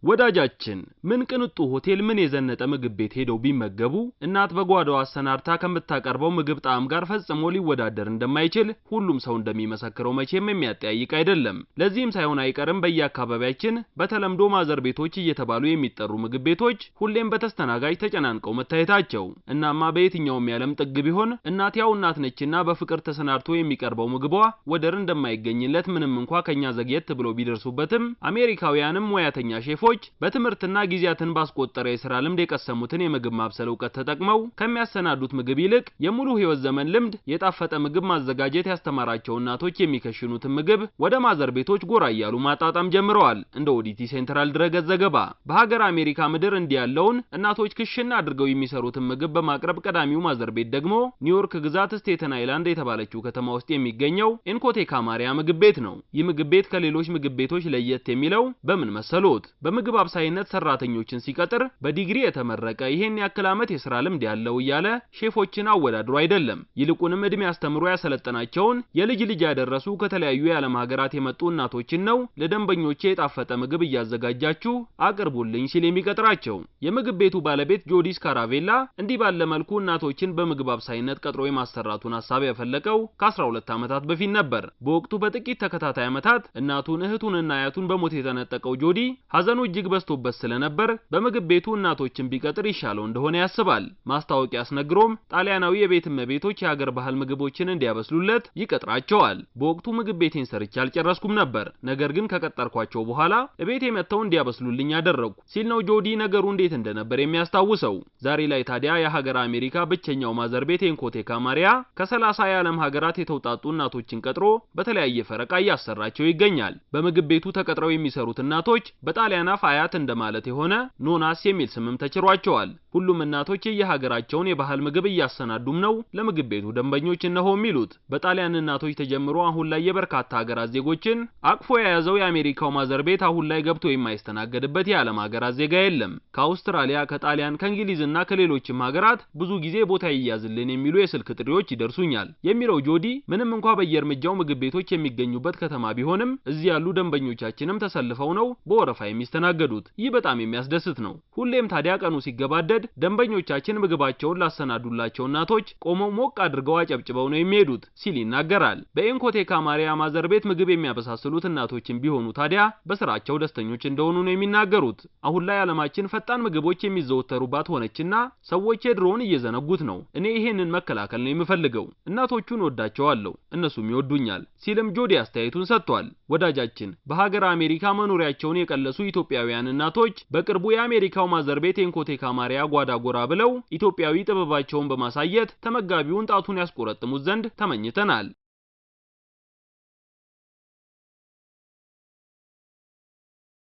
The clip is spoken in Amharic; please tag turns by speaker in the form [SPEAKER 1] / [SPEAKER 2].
[SPEAKER 1] ወዳጃችን ምን ቅንጡ ሆቴል ምን የዘነጠ ምግብ ቤት ሄደው ቢመገቡ እናት በጓዳው አሰናርታ ከምታቀርበው ምግብ ጣዕም ጋር ፈጽሞ ሊወዳደር እንደማይችል ሁሉም ሰው እንደሚመሰክረው መቼም የሚያጠያይቅ አይደለም። ለዚህም ሳይሆን አይቀርም በየአካባቢያችን በተለምዶ ማዘር ቤቶች እየተባሉ የሚጠሩ ምግብ ቤቶች ሁሌም በተስተናጋጅ ተጨናንቀው መታየታቸው። እናማ በየትኛውም የዓለም ጥግ ቢሆን እናት ያው እናት ነችና በፍቅር ተሰናርቶ የሚቀርበው ምግቧ ወደር እንደማይገኝለት ምንም እንኳን ከኛ ዘግየት ብሎ ቢደርሱበትም አሜሪካውያንም ሙያተኛ ሼፎች በትምህርትና ጊዜያትን ባስቆጠረ የሥራ ልምድ የቀሰሙትን የምግብ ማብሰል ዕውቀት ተጠቅመው ከሚያሰናዱት ምግብ ይልቅ የሙሉ ሕይወት ዘመን ልምድ የጣፈጠ ምግብ ማዘጋጀት ያስተማራቸው እናቶች የሚከሽኑትን ምግብ ወደ ማዘር ቤቶች ጎራ እያሉ ማጣጣም ጀምረዋል። እንደ ኦዲቲ ሴንትራል ድረገጽ ዘገባ በሀገር አሜሪካ ምድር እንዲያለውን እናቶች ክሽና አድርገው የሚሰሩትን ምግብ በማቅረብ ቀዳሚው ማዘር ቤት ደግሞ ኒውዮርክ ግዛት ስቴተን አይላንድ የተባለችው ከተማ ውስጥ የሚገኘው ኢንኮቴካ ማሪያ ምግብ ቤት ነው። ይህ ምግብ ቤት ከሌሎች ምግብ ቤቶች ለየት የሚለው በምን መሰሎት? ምግብ አብሳይነት ሰራተኞችን ሲቀጥር በዲግሪ የተመረቀ ይሄን ያክል ዓመት የሥራ ልምድ ያለው እያለ ሼፎችን አወዳድሮ አይደለም። ይልቁንም እድሜ አስተምሮ ያሰለጠናቸውን የልጅ ልጅ ያደረሱ ከተለያዩ የዓለም ሀገራት የመጡ እናቶችን ነው ለደንበኞቼ የጣፈጠ ምግብ እያዘጋጃችሁ አቅርቡልኝ ሲል የሚቀጥራቸው። የምግብ ቤቱ ባለቤት ጆዲ ስካራቬላ እንዲህ ባለ መልኩ እናቶችን በምግብ አብሳይነት ቀጥሮ የማሰራቱን ሐሳብ ያፈለቀው ከ12 ዓመታት በፊት ነበር። በወቅቱ በጥቂት ተከታታይ ዓመታት እናቱን እህቱንና አያቱን በሞት የተነጠቀው ጆዲ ሐዘኑ እጅግ በዝቶበት ስለነበር በምግብ ቤቱ እናቶችን ቢቀጥር ይሻለው እንደሆነ ያስባል። ማስታወቂያ አስነግሮም ጣሊያናዊ የቤት እመቤቶች የሀገር ባህል ምግቦችን እንዲያበስሉለት ይቀጥራቸዋል። በወቅቱ ምግብ ቤቴን ሰርቼ አልጨረስኩም ነበር፣ ነገር ግን ከቀጠርኳቸው በኋላ እቤቴ መጥተው እንዲያበስሉልኝ አደረኩ ሲል ነው ጆዲ ነገሩ እንዴት እንደነበር የሚያስታውሰው። ዛሬ ላይ ታዲያ የሀገር አሜሪካ ብቸኛው ማዘር ቤት ኢንኮቴካ ማሪያ ከ30 የዓለም ሀገራት የተውጣጡ እናቶችን ቀጥሮ በተለያየ ፈረቃ እያሰራቸው ይገኛል። በምግብ ቤቱ ተቀጥረው የሚሰሩት እናቶች በጣሊያን አያት እንደማለት የሆነ ኖናስ የሚል ስምም ተችሯቸዋል። ሁሉም እናቶች የሀገራቸውን የባህል ምግብ እያሰናዱም ነው ለምግብ ቤቱ ደንበኞች እነሆ የሚሉት። በጣሊያን እናቶች ተጀምሮ አሁን ላይ የበርካታ ሀገራት ዜጎችን አቅፎ የያዘው የአሜሪካው ማዘር ቤት አሁን ላይ ገብቶ የማይስተናገድበት የዓለም ሀገራት ዜጋ የለም። ከአውስትራሊያ፣ ከጣሊያን፣ ከእንግሊዝና ከሌሎችም ሀገራት ብዙ ጊዜ ቦታ ይያዝልን የሚሉ የስልክ ጥሪዎች ይደርሱኛል የሚለው ጆዲ ምንም እንኳን በየእርምጃው ምግብ ቤቶች የሚገኙበት ከተማ ቢሆንም እዚህ ያሉ ደንበኞቻችንም ተሰልፈው ነው በወረፋ የሚስተናገዱት። ይህ በጣም የሚያስደስት ነው። ሁሌም ታዲያ ቀኑ ሲገባደድ ደንበኞቻችን ምግባቸውን ላሰናዱላቸው እናቶች ቆመው ሞቅ አድርገው አጨብጭበው ነው የሚሄዱት ሲል ይናገራል። በኢንኮቴካ ማሪያ ማዘር ቤት ምግብ የሚያበሳስሉት እናቶችን ቢሆኑ ታዲያ በስራቸው ደስተኞች እንደሆኑ ነው የሚናገሩት። አሁን ላይ ዓለማችን ፈጣን ምግቦች የሚዘወተሩባት ሆነችና ሰዎች የድሮውን እየዘነጉት ነው። እኔ ይሄንን መከላከል ነው የምፈልገው። እናቶቹን ወዳቸዋለሁ፣ እነሱም ይወዱኛል ሲልም ጆዲ አስተያየቱን ሰጥቷል። ወዳጃችን በሀገር አሜሪካ መኖሪያቸውን የቀለሱ ኢትዮጵያውያን እናቶች በቅርቡ የአሜሪካው ማዘር ቤት ኢንኮቴካ ማሪያ ጓዳ ጎራ ብለው ኢትዮጵያዊ ጥበባቸውን በማሳየት ተመጋቢውን ጣቱን ያስቆረጥሙት ዘንድ ተመኝተናል።